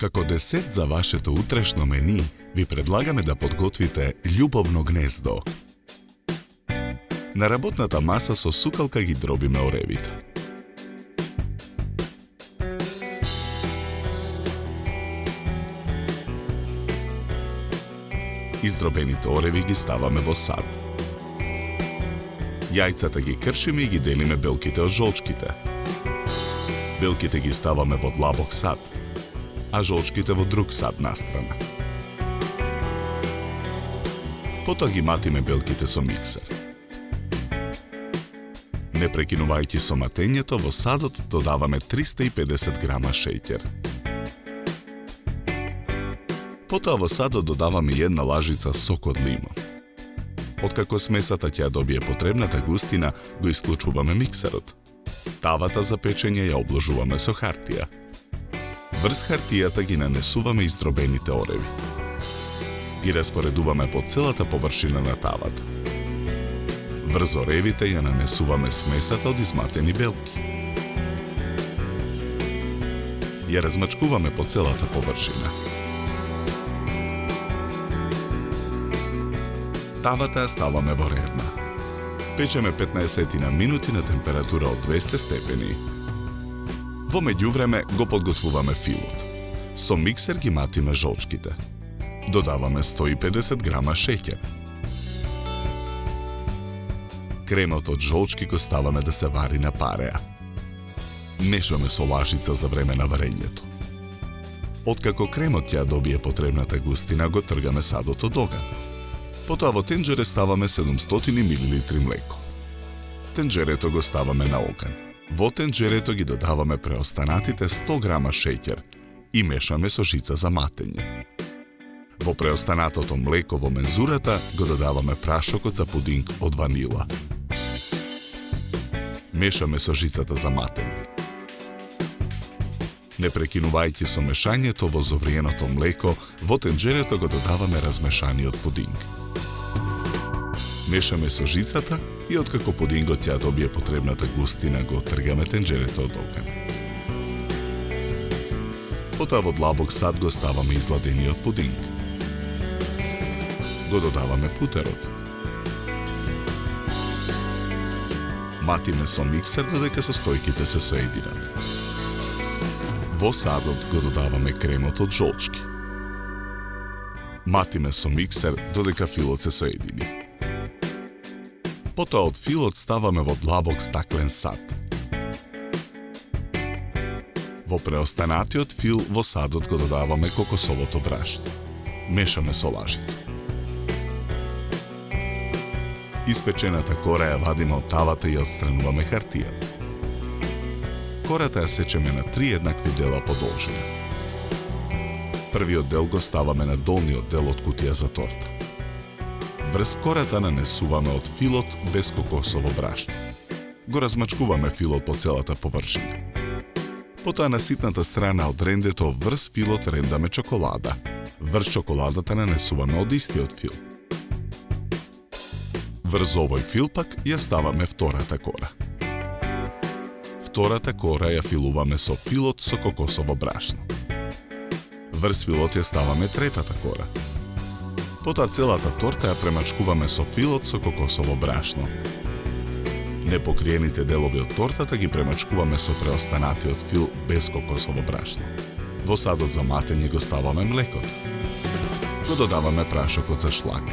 Како десерт за вашето утрешно мени, ви предлагаме да подготвите љубовно гнездо. На работната маса со сукалка ги дробиме оревите. Издробените ореви ги ставаме во сад. Јајцата ги кршиме и ги делиме белките од жолчките. Белките ги ставаме во длабок сад, а жолчките во друг сад настрана. Потоа ги матиме белките со миксер. Не прекинувајќи со матењето, во садот додаваме 350 грама шеќер. Потоа во садот додаваме 1 лажица сок од лимон. Откако смесата ќе добие потребната густина, го исклучуваме миксерот. Тавата за печење ја обложуваме со хартија. Врз хартијата ги нанесуваме издробените ореви. Ги распоредуваме по целата површина на тавата. Врз оревите ја нанесуваме смесата од изматени белки. Ја размачкуваме по целата површина. Тавата ја ставаме во рерна. Печеме 15 на минути на температура од 200 степени. Во меѓувреме го подготвуваме филот. Со миксер ги матиме жолчките. Додаваме 150 грама шеќер. Кремот од жолчки го ставаме да се вари на пареа. Мешаме со лажица за време на варењето. Откако кремот ја добие потребната густина, го тргаме садот од оган. Потоа во тенџере ставаме 700 мл млеко. Тенџерето го ставаме на оган. Во тенџерето ги додаваме преостанатите 100 грама шеќер и мешаме со жица за матење. Во преостанатото млеко во мензурата го додаваме прашокот за пудинг од ванила. Мешаме со жицата за матење. Не прекинувајќи со мешањето во зовриеното млеко, во тенџерето го додаваме размешаниот пудинг. Мешаме со жицата и откако пудингот ја добие потребната густина, го тргаме тенџерето од оган. Потоа во длабок сад го ставаме изладениот пудинг. Го додаваме путерот. Матиме со миксер додека состојките се соединат. Во садот го додаваме кремот од жолчки. Матиме со миксер додека филот се соедини. Потоа од филот ставаме во длабок стаклен сад. Во преостанатиот фил во садот го додаваме кокосовото брашно. Мешаме со лажица. Испечената кора ја вадиме од тавата и отстрануваме хартијата. Кората ја сечеме на 3 еднакви дела по должина. Првиот дел го ставаме на долниот дел од кутија за торта. Врз кората нанесуваме од филот без кокосово брашно. Го размачкуваме филот по целата површина. Потоа на ситната страна од рендето врз филот рендаме чоколада. Врз чоколадата нанесуваме од истиот фил. Врз овој фил пак ја ставаме втората кора. Втората кора ја филуваме со филот со кокосово брашно. Врз филот ја ставаме третата кора. Потоа целата торта ја премачкуваме со филот со кокосово брашно. Непокриените делови од тортата ги премачкуваме со преостанатиот фил без кокосово брашно. Во садот за матење го ставаме млекот. Го додаваме прашокот за шлаг.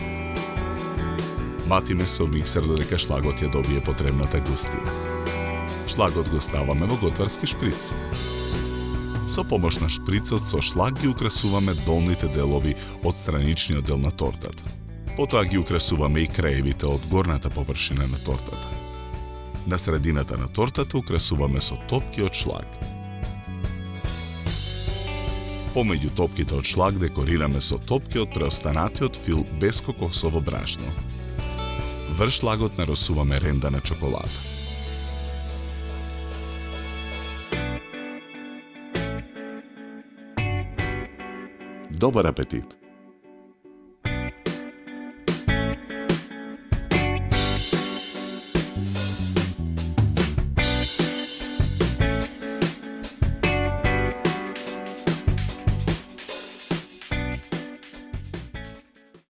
Матиме со миксер додека шлагот ја добие потребната густина. Шлагот го ставаме во готварски шприц. Со помош на шприцот со шлаг ги украсуваме долните делови од страничниот дел на тортата. Потоа ги украсуваме и краевите од горната површина на тортата. На средината на тортата украсуваме со топки од шлаг. Помеѓу топките од шлаг декорираме со топки од преостанатиот фил без кокосово брашно. Врз шлагот нарисуваме ренда на чоколада. Добар апетит!